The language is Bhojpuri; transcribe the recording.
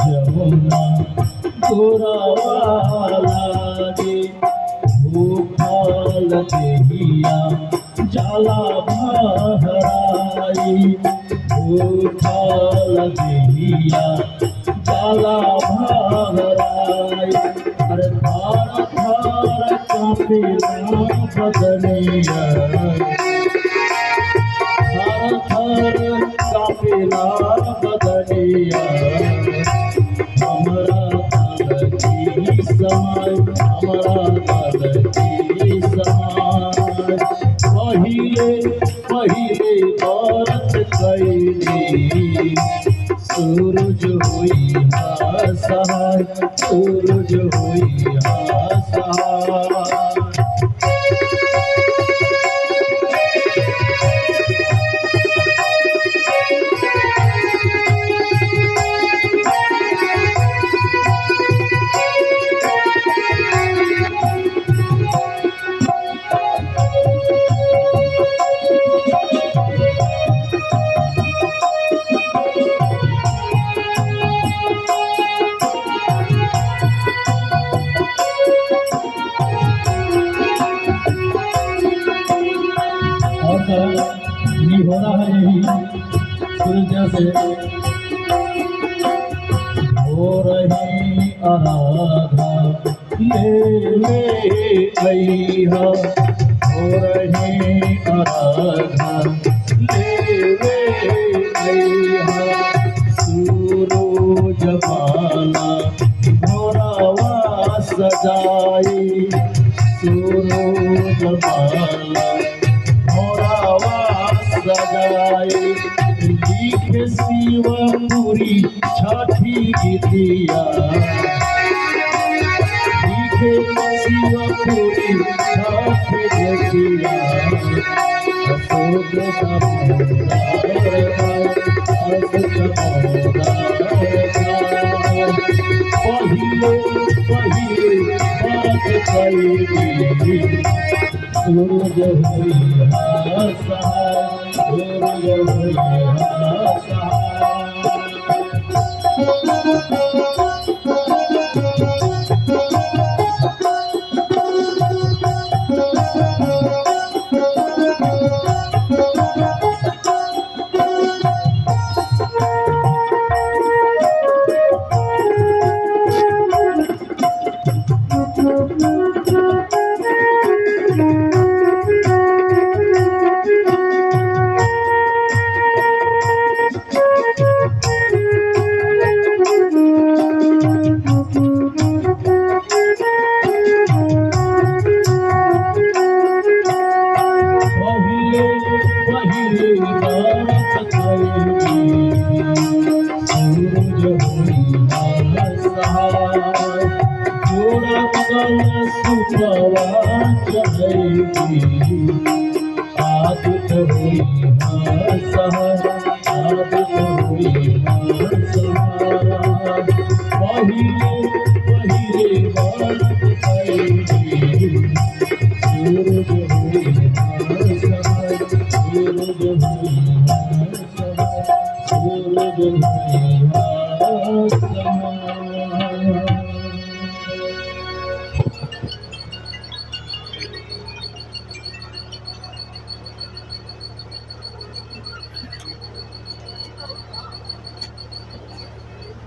जमुना गोरावा लागे भूखाल देहिया जाला बहराई भूखाल देहिया जाला बहराई अरे थार थार कांपेला बदनिया थार थार कांपेला बदनिया हमरा तालकी समाय हमरा तालकी समाय पहिले पहिले व्रत कैली सूरज होई सहाय सूरज होई सहाय ये होना है यही सूर्य से हो रही आराधा ले ले अइहा हो रही आराधा ले ले अइहा सूरज माला घोरावा सजाई सूरज माला सजाए लिखे शिवपुरी छठी गीतिया लिखे शिवपुरी छठी गीतिया अशोक पहिले पहिले बात कैली सूरज होई सहाय सूरज होई आदित हुई सहाय आदित हुई सहाय पहिले पहिले बात